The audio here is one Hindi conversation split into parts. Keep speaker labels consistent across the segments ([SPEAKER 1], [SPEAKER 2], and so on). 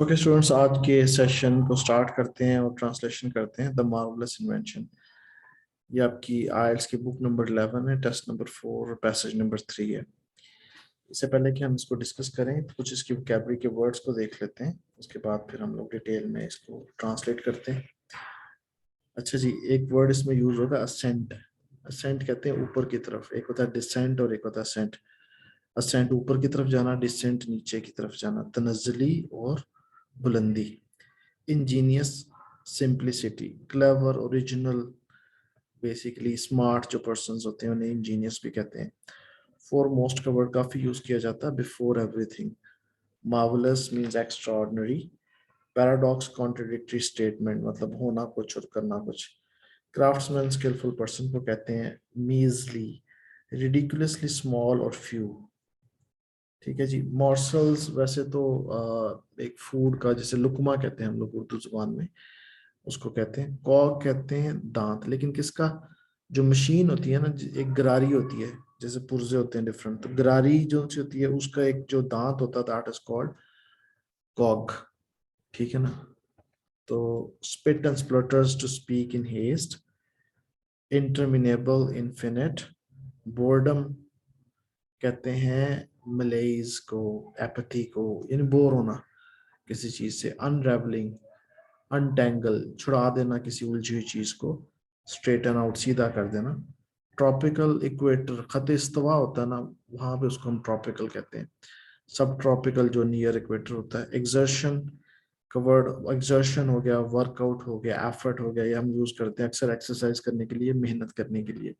[SPEAKER 1] ओके स्टूडेंट्स, आज के सेशन को स्टार्ट करते हैं और ट्रांसलेशन करते हैं द मार्वलस इन्वेंशन। ये आपकी आईएलटीएस की बुक नंबर 11 है, टेस्ट नंबर 4, पैसेज नंबर 3 है। इससे पहले कि हम इसको डिस्कस करें तो कुछ इसकी वोकैबुलरी के वर्ड्स को देख लेते हैं, उसके बाद फिर हम लोग डिटेल में इसको ट्रांसलेट करते हैं। अच्छा जी, एक वर्ड इसमें यूज होगा असेंट। असेंट कहते हैं ऊपर की तरफ, एक होता है डिसेंट और एक होता है असेंट। असेंट ऊपर की तरफ जाना, डिसेंट नीचे की तरफ जाना, तनज़्ज़ुली और बुलंदी। Angénieux, simplicity, clever, original, basically smart जो पर्सन्स होते हैं उन्हें इंजीनियस भी कहते हैं। फोरमोस्ट का वर्ड काफी यूज किया जाता है, before everything. Marvellous means extraordinary. Paradox, contradictory statement, मतलब होना कुछ और करना कुछ। क्राफ्ट्समैन, स्किलफुल पर्सन को कहते हैं। मीजली, रिडिकुलसली स्मॉल और फ्यू। ठीक है जी। मॉर्सल्स वैसे तो एक फूड का, जैसे लुकमा कहते हैं हम लोग उर्दू जुबान में, उसको कहते हैं। कॉग कहते हैं दांत, लेकिन किसका? जो मशीन होती है ना, एक गरारी होती है, जैसे पुर्जे होते हैं डिफरेंट, तो गरारी जो सी होती है उसका एक जो दांत होता है दैट इज कॉल्ड कॉग। ठीक है ना। तो spit and splutters, to speak in haste. Interminable, infinite. Boredom कहते हैं मलेज को, एपैथी को, यानी बोर होना किसी चीज से। अनरेवलिंग, अनटेंगल, छुड़ा देना किसी उलझी हुई चीज को। स्ट्रेटन आउट, सीधा कर देना। ट्रॉपिकल इक्वेटर, खत इस्तवा होता है ना, वहां पे उसको हम ट्रॉपिकल कहते हैं। सब ट्रॉपिकल जो नियर इक्वेटर होता है। एक्सर्शन का वर्ड, एक्सर्शन हो गया, वर्कआउट हो गया, एफर्ट हो गया, ये हम यूज करते हैं अक्सर एक्सरसाइज करने के लिए, मेहनत करने के लिए।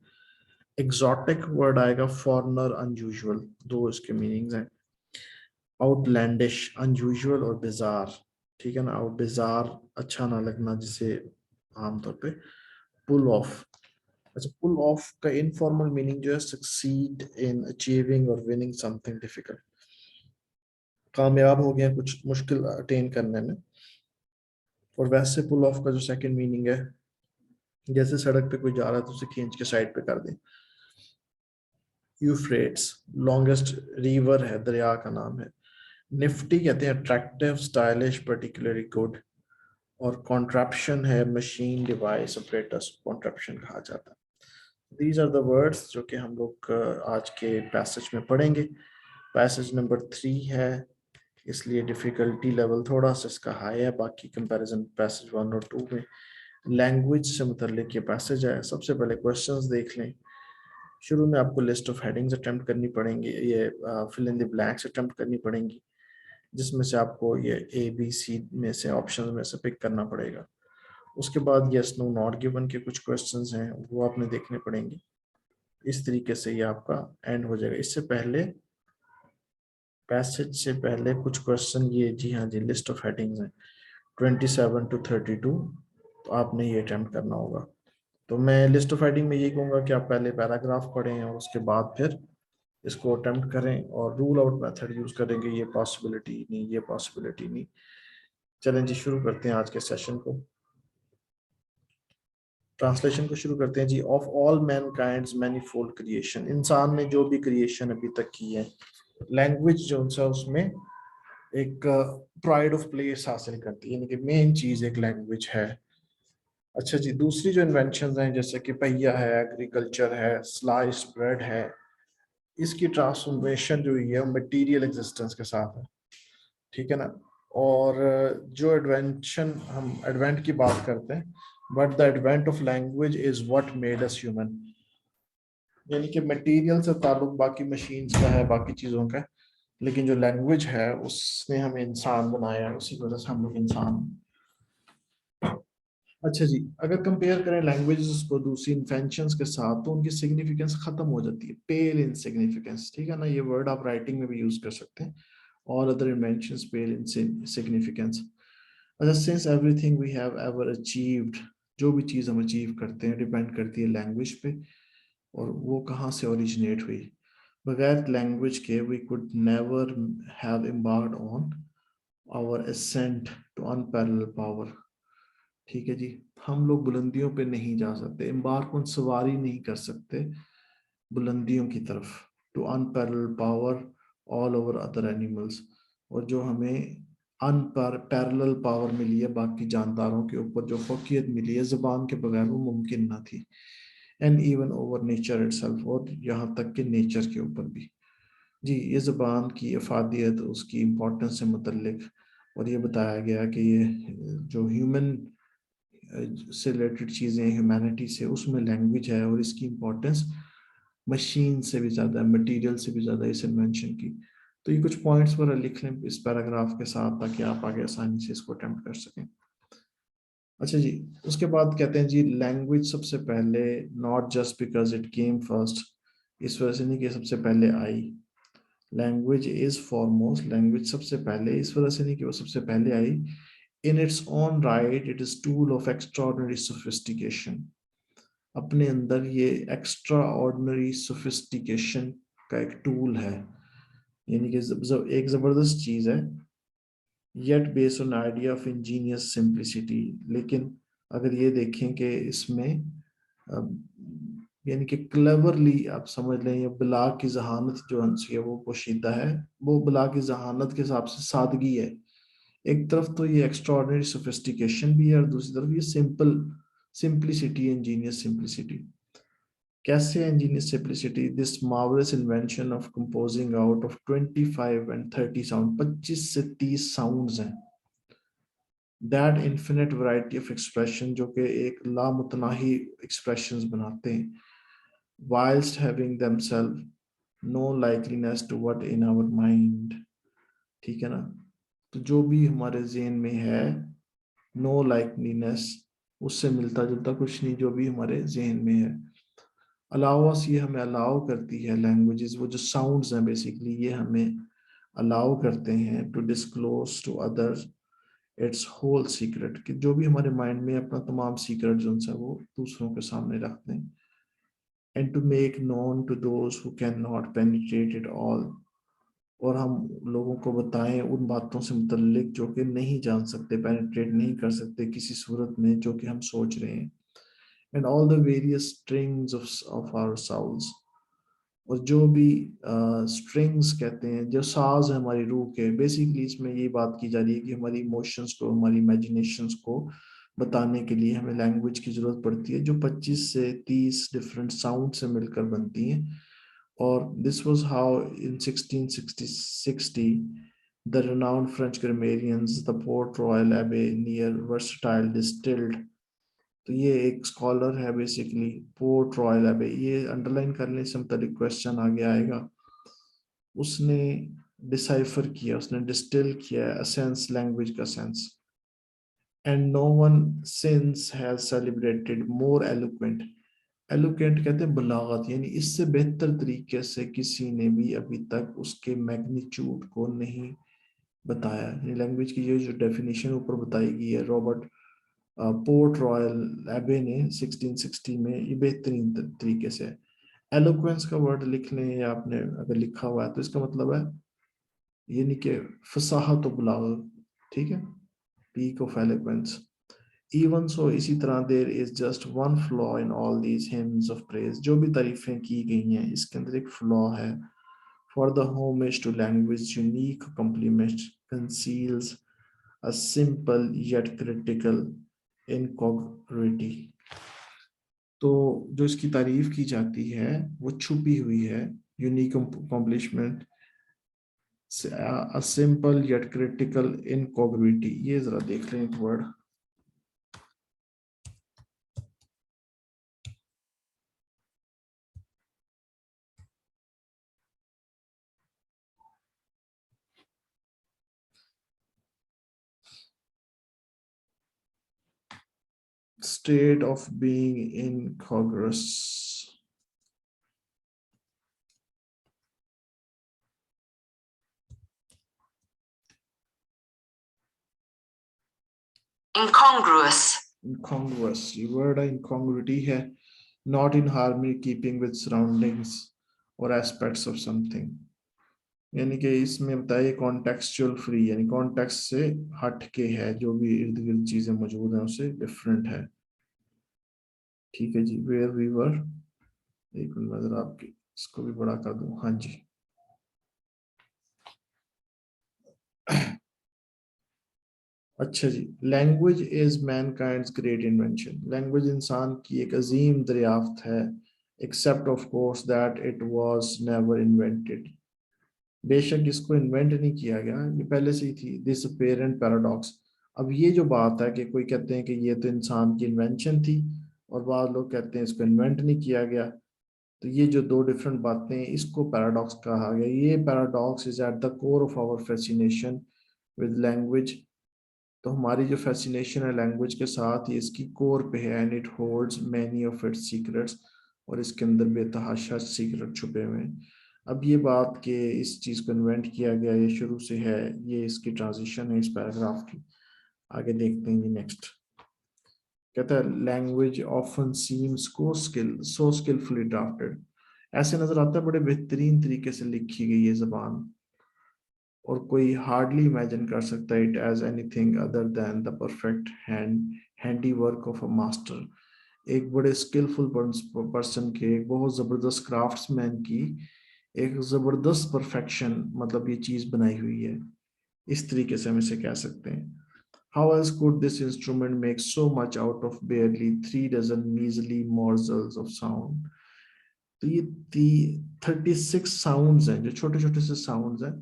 [SPEAKER 1] एग्जॉटिक वर्ड आएगा, फॉरनर, अनयूजुअल, दो इसके मीनिंग्स हैं। आउटलैंडिश, अनयूजुअल और बिजार। ठीक है ना। आउट, बिजार अच्छा ना लगना जिसे आमतौर पे। पुल ऑफ। अच्छा, पुल ऑफ का इनफॉर्मल मीनिंग जो है सक्सीड इन अचीविंग और विनिंग समथिंग डिफिकल्ट। कामयाब हो गया कुछ मुश्किल अटेन करने में। और वैसे पुल ऑफ का जो सेकंड मीनिंग है, जैसे सड़क पे कोई जा रहा है तो उसे खींच के साइड पे कर दें। यूफ्रेट्स, लॉन्गेस्ट रिवर है, दरिया का नाम है। निफ्टी कहते हैं अट्रैक्टिव, स्टाइलिश, पर्टिकुलरली गुड। और कॉन्ट्रैप्शन है मशीन, डिवाइस, ऑपरेटर्स, कॉन्ट्रैप्शन कहा जाता है। दीज आर द वर्ड्स जो कि हम लोग आज के पैसेज में पढ़ेंगे। पैसेज नंबर 3 है, इसलिए डिफिकल्टी लेवल थोड़ा सा इसका हाई है बाकी कंपैरिजन पैसेज 1 और 2 में। लैंग्वेज से मुतल्लिक ये पैसेज है। सबसे पहले क्वेश्चंस देख लें। शुरू में आपको लिस्ट ऑफ हेडिंग्स अटेम्प्ट करनी पड़ेंगी, ये fill in the blanks attempt करनी पड़ेंगी, जिसमें से आपको ये ए बी सी में से ऑप्शन में से पिक करना पड़ेगा। उसके बाद यस नो नॉट गिवन के कुछ क्वेश्चंस हैं, वो आपने देखने पड़ेंगे। इस तरीके से ये आपका एंड हो जाएगा। इससे पहले, पैसेज से पहले कुछ क्वेश्चन, ये जी हाँ जी, लिस्ट ऑफ हेडिंग्स हैं 27 to 32, तो आपने ये अटेम्प्ट करना होगा। तो मैं लिस्ट ऑफ हेडिंग में यही कहूँगा कि आप पहले पैराग्राफ पढ़ें और उसके बाद फिर इसको अटेम्प्ट करें, और रूल आउट मेथड यूज करेंगे, ये पॉसिबिलिटी नहीं, ये पॉसिबिलिटी नहीं। चलें जी, शुरू करते हैं आज के सेशन को। ट्रांसलेशन को शुरू करते हैं जी। ऑफ ऑल मैनकाइंड्स मैनीफोल्ड क्रिएशन, इंसान ने जो भी क्रिएशन अभी तक की है, लैंग्वेज जो सा उसमें एक प्राइड ऑफ प्लेस हासिल करती है, यानी कि मेन चीज एक लैंग्वेज है। अच्छा जी, दूसरी जो इन्वेंशन हैं जैसे कि पहिया है, एग्रीकल्चर है, स्लाइस ब्रेड है, इसकी ट्रांसफॉर्मेशन जो हुई है वो मटीरियल एग्जिस्टेंस के साथ है। ठीक है ना। और जो एडवेंशन, हम एडवेंट की बात करते हैं, but the advent of language is what made us human, यानी कि मटेरियल से ताल्लुक बाकी मशीन्स का है, बाकी चीज़ों का है, लेकिन जो लैंग्वेज है उसने हमें इंसान बनाया है, उसी वजह से हम लोग इंसान हैं। अच्छा जी, अगर कंपेयर करें लैंग्वेजेस को दूसरी इन्वेंशंस के साथ, तो उनकी सिग्निफिकेंस खत्म हो जाती है, पेल इन सिग्निफिकेंस। ठीक है ना, ये वर्ड आप राइटिंग में भी यूज कर सकते हैं। All other inventions pale in significance. अच्छा, since everything we have ever achieved, जो भी चीज़ हम अचीव करते हैं डिपेंड करती है लैंग्वेज पे, और वो कहाँ से ओरिजिनेट हुई। बगैर लैंग्वेज के we could never have embarked on our ascent to unparalleled power. ठीक है जी। हम लोग बुलंदियों पे नहीं जा सकते, एम्बार्क ऑन, सवारी नहीं कर सकते बुलंदियों की तरफ, to unparalleled power all over other animals, और जो हमें अनपैरेलल पावर मिली है बाकी जानदारों के ऊपर, जो फौकियत मिली है ज़ुबान के बगैर वो मुमकिन ना थी। And even over nature itself, और यहाँ तक कि नेचर के ऊपर भी। जी, ये ज़ुबान की अफादियत, उसकी इम्पोर्टेंस से मुतल्लिक, और ये बताया गया कि ये जो ह्यूमन से रिलेटेड चीज़ें, ह्यूमैनिटी से, उसमें लैंग्वेज है, और इसकी इम्पोर्टेंस मशीन से भी ज़्यादा है, मटीरियल से भी ज़्यादा इस इन्वेंशन की। तो ये कुछ पॉइंट्स पर लिख लें इस पैराग्राफ के साथ, ताकि आप आगे आसानी से इसको अटेम्प्ट कर सकें। अच्छा जी, उसके बाद कहते हैं जी, लैंग्वेज सबसे पहले, not just because it came first, इस वजह से नहीं कि सबसे पहले आई। लैंग्वेज इज फॉरमोस्ट, लैंग्वेज सबसे पहले, इस वजह से नहीं कि वो सबसे पहले आई। In its own right it is tool of extraordinary sophistication, अपने अंदर ये एक्स्ट्रा ऑर्डिनरी सोफिस्टिकेशन का एक टूल है, यानी कि एक जबरदस्त चीज है। Yet based on idea of Angénieux simplicity, लेकिन अगर ये देखें कि इसमें यानी कि क्लेवरली आप समझ लें, ये बिला की जहानत जो है वो पोशीदा है, वो बिला की जहानत के हिसाब से सादगी है। एक तरफ तो ये एक्स्ट्रा ऑर्डिनरी सोफिस्टिकेशन भी है, और दूसरी तरफ ये सिंप्लिसिटी, इंजीनियस सिंप्लिसिटी। कैसे Angénieux simplicity? This marvellous invention of composing out of 25 and 30 sound, 25 से 30 साउंड्स हैं। That infinite variety of expression, जो कि एक लामुतनाही एक्सप्रेशंस बनाते हैं, whilst having themselves no likeliness to what in our mind। ठीक है ना? तो जो भी हमारे जेहन में है, नो लाइकलीनेस, उससे मिलता जुलता कुछ नहीं जो भी हमारे जेहन में है। अलाउस, ये हमें अलाउ करती है, लैंग्वेजेस, वो जो साउंड्स हैं बेसिकली, ये हमें अलाउ करते हैं to disclose to others its whole secret, कि जो भी हमारे माइंड में अपना तमाम सीक्रेट जो है वो दूसरों के सामने रख दें। And to make known to those who can not penetrate it all, और हम लोगों को बताएं उन बातों से मुतल्लिक जो कि नहीं जान सकते, पेनिट्रेट नहीं कर सकते किसी सूरत में जो कि हम सोच रहे हैं। And all the various strings of our souls, और जो भी स्ट्रिंग्स कहते हैं, जो साज है हमारी रूह के, बेसिकली इसमें ये बात की जा रही है कि हमारी इमोशंस को, हमारी इमेजिनेशंस को बताने के लिए हमें लैंग्वेज की जरूरत पड़ती है, जो 25 से 30 डिफरेंट साउंड से मिलकर बनती हैं। और this was how in 1660 the renowned French grammarians, the Port Royal Abbey near Versailles distilled। तो ये एक स्कॉलर है बेसिकली, पोर्ट रॉयल एबे, ये अंडरलाइन करने से मतलब क्वेश्चन आगे आएगा। उसने डिसाइफर किया, उसने डिस्टिल किया सेंस, लैंग्वेज का sense. And no one since has celebrated more eloquent, eloquent कहते हैं बलागत, यानी इससे बेहतर तरीके से किसी ने भी अभी तक उसके मैग्नीट्यूड को नहीं बताया। लैंग्वेज की ये जो डेफिनेशन ऊपर बताई गई है रॉबर्ट पोर्ट रॉयल एबे ने 1660 में, ये बेहतरीन तरीके से। एलोक्वेंस का वर्ड लिख लें, या आपने अगर लिखा हुआ है तो इसका मतलब है यानी कि फसाहत व बलागत, ठीक है, peak of eloquence. Even so, इसी तरह there is just one flaw in all these hymns of praise, जो भी तारीफें की गई हैं इसके अंदर एक फ्लॉ है। For the homage to language unique compliment conceals a simple yet critical incongruity। तो जो इसकी तारीफ की जाती है वो छुपी हुई है, unique accomplishment, a simple yet critical incongruity। ये जरा देख लें एक word, state of being incongruous। incongruous, incongruous, ये वर्ड है, incongruity है, not in harmony, keeping with surroundings or aspects of something। यानी कि इसमें बताइए कॉन्टेक्सचुअल फ्री, यानी कॉन्टेक्स्ट से हट के है, जो भी इर्द गिर्द चीजें मौजूद हैं उससे डिफरेंट है। ठीक है जी, वेयर वी वर, एक मिनट नजर आपकी, इसको भी बड़ा कर दूं, हाँ जी। अच्छा जी, language is mankind's great invention. Language इंसान की एक अजीम दरियाफ्त है, except of course that it was never invented. बेशक इसको इन्वेंट नहीं किया गया, ये पहले से ही थी। This apparent paradox. अब ये जो बात है कि कोई कहते हैं कि ये तो इंसान की इन्वेंशन थी, और बाद लोग कहते हैं इसको इन्वेंट नहीं किया गया, तो ये जो दो डिफरेंट बातें हैं, इसको पैराडॉक्स कहा गया। ये paradox is at the core of our fascination with language. तो हमारी जो फैसिनेशन है लैंग्वेज के साथ, ये इसकी कोर पे है। And it holds many of its secrets, और इसके अंदर बेतहाशा सीक्रेट छुपे हुए हैं। अब ये बात कि इस चीज़ को इन्वेंट किया गया, ये शुरू से है, ये इसकी ट्रांजिशन है इस पैराग्राफ की। आगे देखते हैं जी नेक्स्ट। कहता है language often seems so skilfully drafted. ऐसे नजर आता है बड़े बेहतरीन तरीके से लिखी गई ये जबान, और कोई हार्डली इमेजिन कर सकता है it as anything other than the perfect handiwork of a master. एक बड़े स्किलफुल पर्सन के, एक बहुत जबरदस्त क्राफ्ट्समैन की एक जबरदस्त परफेक्शन, मतलब ये चीज बनाई हुई है, इस तरीके से हम इसे कह सकते हैं। How else could this instrument make so much out of barely 3 dozen measly morsels of sound? तो ये 36 साउंड्स हैं, जो छोटे छोटे से साउंड्स हैं,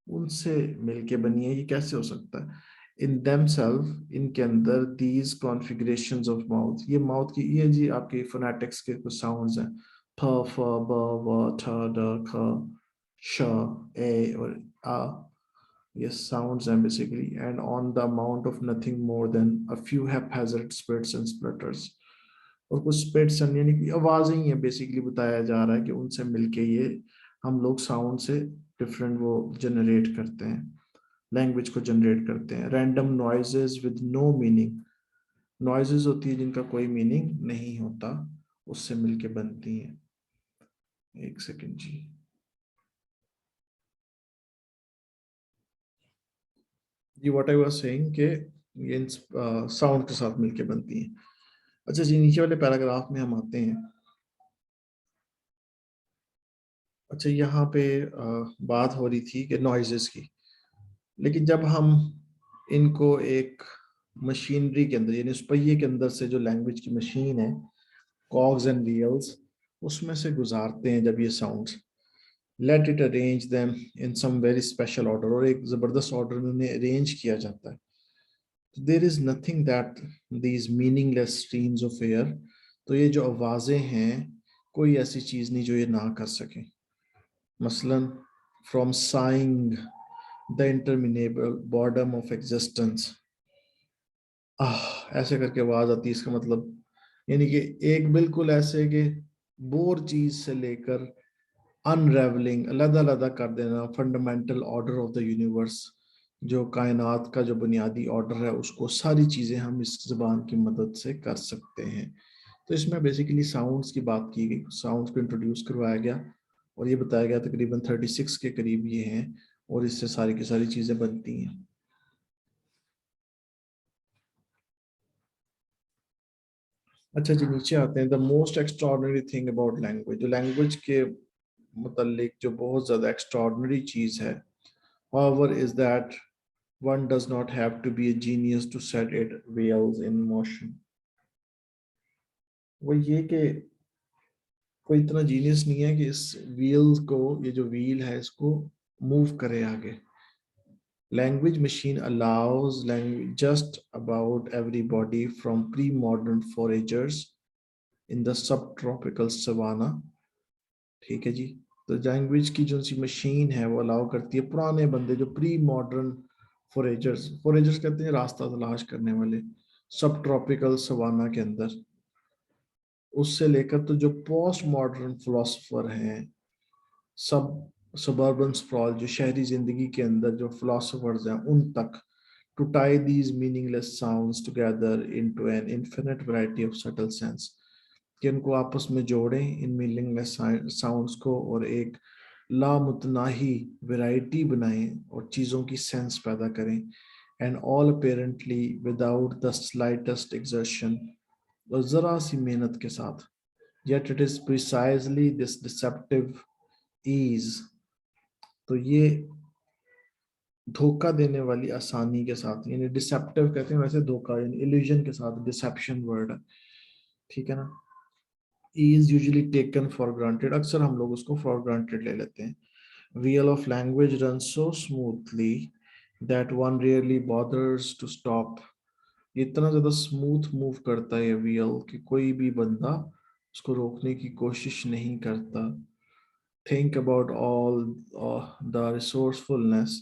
[SPEAKER 1] उनसे मिलके बनी है। ये कैसे हो सकता है? इन themselves, इनके अंदर these configurations of mouth, ये माउथ की, ये जी आपके फोनेटिक्स के कुछ साउंड्स हैं, फ फ ब व ठ ड ख श ए और आ। ये साउंड्स हैं basically, and on the amount of nothing more than a few haphazard spits and splatters. और कुछ स्पिट्स यानी कि आवाजें ही है बेसिकली, बताया जा रहा है कि उनसे मिलके ये हम लोग साउंड से डिफरेंट वो जनरेट करते हैं, लैंग्वेज को जनरेट करते हैं। Random noises with no meaning, noises होती है जिनका कोई मीनिंग नहीं होता, उससे मिलके बनती हैं। एक सेकंड जी। जी व्हाट आई वाज सेइंग कि ये साउंड के साथ मिलके बनती हैं। अच्छा जी, नीचे वाले पैराग्राफ में हम आते हैं। अच्छा, यहाँ पे बात हो रही थी कि नॉइजेस की, लेकिन जब हम इनको एक मशीनरी के अंदर, यानी उस पहिए के अंदर से, जो लैंग्वेज की मशीन है, कॉग्स एंड व्हील्स, उसमें से गुजारते हैं जब ये sounds, let it arrange them in some very special order, और एक जबरदस्त ऑर्डर में उन्हें अरेंज किया जाता है। There is nothing that these meaningless streams of air. तो ये जो आवाजें हैं, कोई ऐसी चीज नहीं जो ये ना कर सके। मसलन from saying the interminable boredom of existence, आह ऐसे करके आवाज आती है, इसका मतलब यानी कि एक बिल्कुल ऐसे कि बोर चीज से लेकर अनरेवलिंग, अलग अलग कर देना fundamental order of the universe, जो कायनात का जो बुनियादी ऑर्डर है, उसको सारी चीजें हम इस जबान की मदद से कर सकते हैं। तो इसमें बेसिकली साउंड्स की बात की गई, साउंड्स को इंट्रोड्यूस करवाया गया, और ये बताया गया तकरीबन 36 के करीब ये हैं, और इससे सारी की सारी चीजें बनती हैं। अच्छा जी, नीचे आते हैं। The most extraordinary thing about language, जो लैंग्वेज के मुतल्लिक जो बहुत ज़्यादा एक्स्ट्रॉर्डनरी चीज़ है, however, is that one does not have to be a genius to set it wheels in motion। वो ये कि कोई इतना जीनियस नहीं है कि इस व्हील को, ये जो व्हील है, इसको मूव करे आगे। Language machine allows language just about everybody from pre-modern foragers in the subtropical savanna। ठीक है जी। तो लैंग्वेज की जो सी मशीन है वो अलाउ करती है पुराने बंदे, जो प्री मॉडर्न फोरेजर्स, फोरेजर्स कहते हैं रास्ता तलाश करने वाले, सब ट्रॉपिकल सवाना के अंदर, उससे लेकर तो जो पोस्ट मॉडर्न फिलोसफर हैं, सब सबर्बन स्प्रॉल, जो शहरी जिंदगी के अंदर जो फिलोसफर्स हैं, उन तक, to tie these meaningless sounds together into an infinite variety of subtle sense, कि उनको आपस में जोड़ें इन मीनिंगलेस साउंड्स को, और एक लामुतनाही वैरायटी बनाएं और चीज़ों की सेंस पैदा करें। And all apparently without the slightest exertion, और ज़रा सी मेहनत के साथ। Yet it is precisely this deceptive ease. तो ये धोखा देने वाली आसानी के साथ, यानी डिसेप्टिव कहते हैं वैसे धोखा यानी इल्यूजन के साथ डिसेप्शन वर्ड है, ठीक है ना। Is usually taken for granted, अक्सर हम लोग उसको फॉर ग्रांटेड ले लेते हैं। wheel of language runs so smoothly that one rarely bothers to stop, इतना ज्यादा स्मूथ मूव करता है ये व्हील कि कोई भी बंदा उसको रोकने की कोशिश नहीं करता। Think about all the resourcefulness,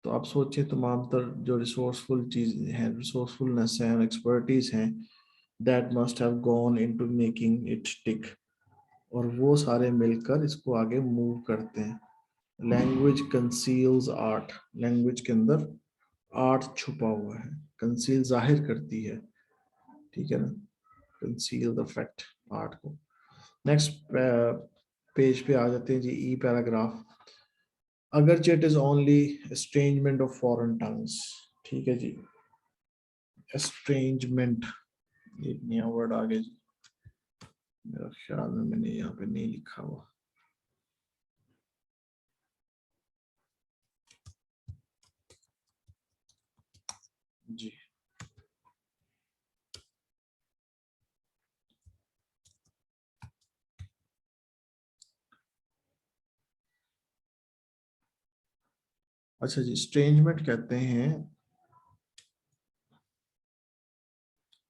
[SPEAKER 1] तो आप सोचिए तमाम तर जो रिसोर्सफुल चीज है, रिसोर्सफुलनेस है, एक्सपर्टीज हैं, that must have gone into making it tick, और वो सारे मिलकर इसको आगे मूव करते हैं। लैंग्वेज कंसील्स आर्ट, लैंग्वेज के अंदर आर्ट छुपा हुआ है, कंसील जाहिर करती है, ठीक है ना, कंसील द फैक्ट, आर्ट को। नेक्स्ट पेज पे आ जाते हैं जी, ई पैराग्राफ। अगरचे it is only estrangement of foreign tongues, ठीक है जी, एस्ट्रेंजमेंट, एक नया वर्ड आ गया जी, मेरा ख्याल में मैंने यहाँ पे नहीं लिखा हुआ। जी अच्छा जी, स्ट्रेंजमेंट कहते हैं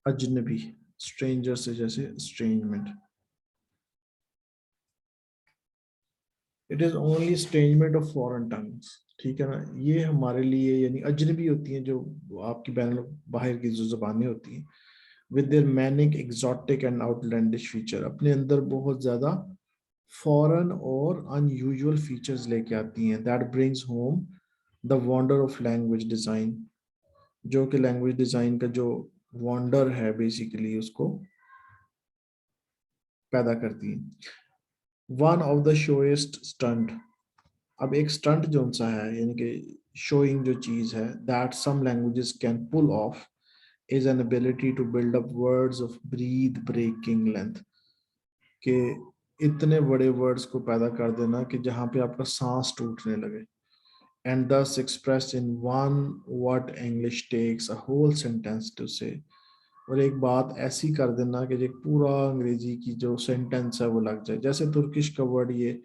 [SPEAKER 1] अजनबी, स्ट्रेंजर से जैसे estrangement. It is only estrangement of foreign tongues, ठीक है ना, ये हमारे लिए यानी अजनबी होती हैं जो आपकी बैन बाहर की जो जबानें होती हैं, with their manic exotic and outlandish feature, अपने अंदर बहुत ज्यादा फॉरेन और अनयूजुअल फीचर्स लेके आती हैं, that brings home the wonder of language design, जो कि लैंग्वेज डिजाइन का जो वंडर है बेसिकली उसको पैदा करती है। वन ऑफ द शोएस्ट स्टंट, अब एक स्टंट जो सा है यानी कि शोइंग जो चीज है, that some languages can pull off is an ability to build up words of breath breaking length, कि इतने बड़े वर्ड्स को पैदा कर देना कि जहां पे आपका सांस टूटने लगे, and this express in one what English takes a whole sentence to say, और एक बात ऐसी कर देना कि जो पूरा अंग्रेजी की जो सेंटेंस है वो लग जाए। जैसे तुर्किश का वर्ड ये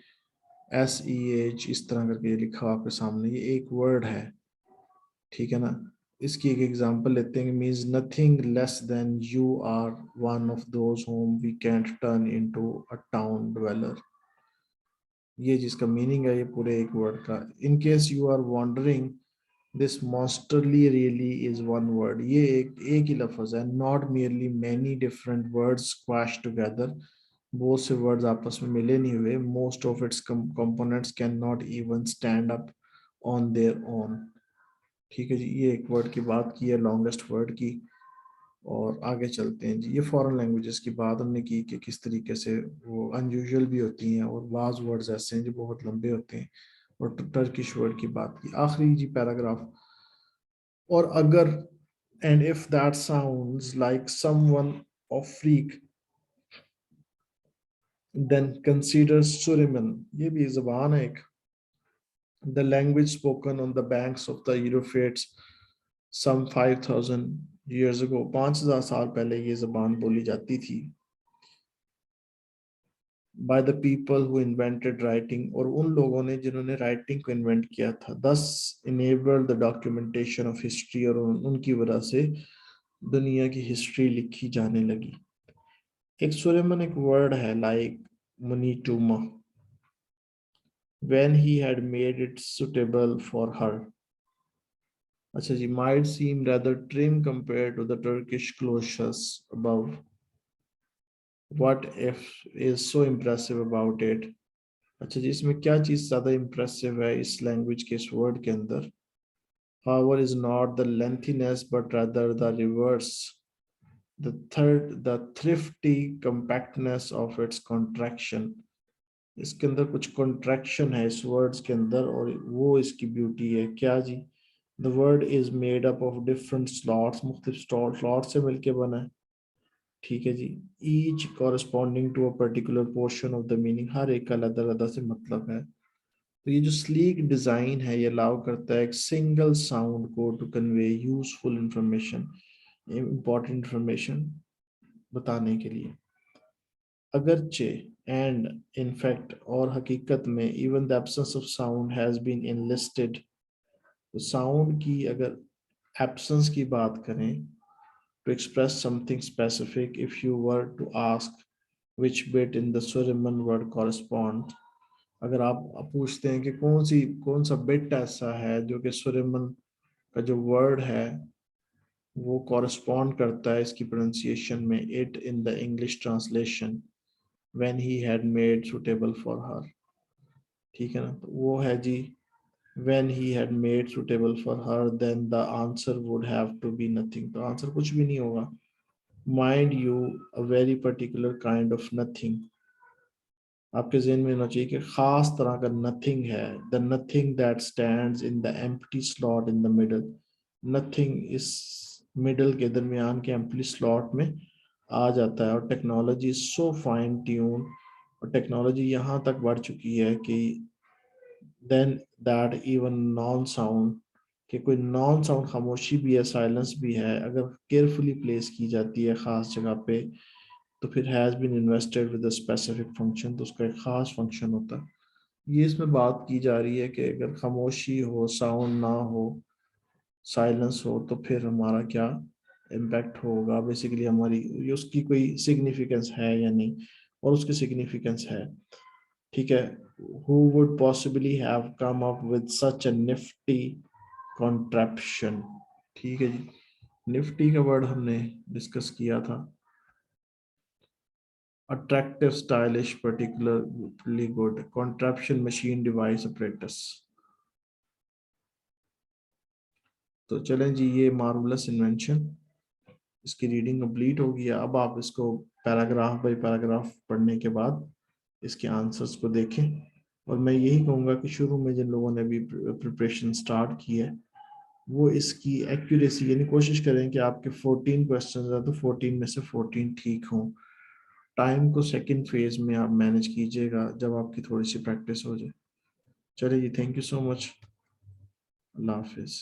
[SPEAKER 1] SEH इस तरह करके ये लिखा हुआ आपके सामने, ये एक वर्ड है, ठीक है ना। इसकी एक एग्जांपल लेते हैं, means nothing less than you are one of those whom we can't turn into a town dweller, ये जिसका मीनिंग है ये पूरे एक वर्ड का। In case you are wondering, this monstrosity really is one word, ये एक ही लफ्ज है, not merely many different words squashed together, बहुत से वर्ड्स आपस में मिले नहीं हुए, most of its components can not even stand up on their own, ठीक है जी, ये एक वर्ड की बात की है, लॉन्गेस्ट वर्ड की। और आगे चलते हैं जी, ये फॉरेन लैंग्वेजेस की बात हमने की कि किस तरीके से वो अनयूजुअल भी होती हैं, और बाज वर्ड्स ऐसे हैं जो बहुत लंबे होते हैं, और टर्किश वर्ड की बात की। आखिरी जी पैराग्राफ, और अगर and if that sounds like someone of freak then consider Sumerian, ये भी जबान है एक, the language spoken on the banks of the Euphrates some 5000 years ago, 5000 साल पहले ये जबान बोली जाती थी, by the people who invented writing, और उन लोगों ने जिन्होंने राइटिंग को इन्वेंट किया था, thus enabled the documentation of history, और उनकी वजह से दुनिया की हिस्ट्री लिखी जाने लगी। एक सुलेमान एक वर्ड है like मुनीटुमा, when he had made it suitable for her, अच्छा जी, might seem rather trim compared to the Turkish cloches above, what if is so impressive about it, अच्छा जी, इसमें क्या चीज ज्यादा इंप्रेसिव है इस लैंग्वेज के इस वर्ड के अंदर, however is not the lengthiness but rather the reverse, the thrifty compactness of its contraction, इसके अंदर कुछ कॉन्ट्रैक्शन है इस वर्ड्स के अंदर, और वो इसकी ब्यूटी है क्या जी। The word is made up of different slots, मुख्तलिफ स्लॉट से मिलके बना है, ठीक है जी, each corresponding to a particular portion of the meaning, हर एक का अलग अलग से मतलब है। तो ये जो स्लीक डिजाइन है ये अलाउ करता है एक सिंगल साउंड को to convey useful information, important information बताने के लिए। अगरचे एंड इनफैक्ट और हकीकत में even the absence of sound has been enlisted, तो साउंड की अगर एब्सेंस की बात करें to express something specific, if you were to ask which bit in the Suriman word corresponds, अगर आप पूछते हैं कि कौन सा बिट ऐसा है जो कि सुरिमन का जो वर्ड है वो कॉरेस्पॉन्ड करता है इसकी प्रोनाउंसिएशन में, it in the English translation when he had made suitable for her, ठीक है ना, तो वो है जी when he had made suitable for her, then the answer would have to be nothing, तो आंसर कुछ भी नहीं होगा। Mind you, a very particular kind of nothing, आपके ज़हन में होना चाहिए कि खास तरह का नथिंग है, the nothing that stands in the empty slot in the middle, nothing इस मिडल के दरमियान के एम्प्टी स्लॉट में आ जाता है। और टेक्नोलॉजी सो फाइन ट्यून, और टेक्नोलॉजी यहाँ तक बढ़ चुकी है कि then that even non sound, कि कोई नॉन साउंड खामोशी भी है, साइलेंस भी है, अगर केयरफुली प्लेस की जाती है खास जगह पे, तो फिर has been invested with a specific function, तो उसका एक खास फंक्शन होता है। ये इसमें बात की जा रही है कि अगर खामोशी हो, साउंड ना हो, साइलेंस हो, तो फिर हमारा क्या इम्पैक्ट होगा, बेसिकली हमारी ये उसकी कोई सिग्निफिकेंस है या नहीं, और उसकी सिग्निफिकेंस है, ठीक है। Who would possibly have come up with such a nifty contraption, ठीक है जी। निफ्टी का वर्ड हमने डिस्कस किया था। attractive, stylish, particularly good contraption, machine, device, apparatus। तो चलें जी, ये मार्वलस इन्वेंशन, इसकी रीडिंग कंप्लीट हो गई है। अब आप इसको पैराग्राफ बाय पैराग्राफ पढ़ने के बाद इसके आंसर्स को देखें। और मैं यही कहूँगा कि शुरू में जिन लोगों ने अभी प्रिपरेशन स्टार्ट की है वो इसकी एक्यूरेसी, यानी कोशिश करें कि आपके 14 क्वेश्चन है तो 14 में से 14 ठीक हों। टाइम को सेकंड फेज में आप मैनेज कीजिएगा जब आपकी थोड़ी सी प्रैक्टिस हो जाए। चलिए जी, थैंक यू सो मच, अल्लाह हाफिज़।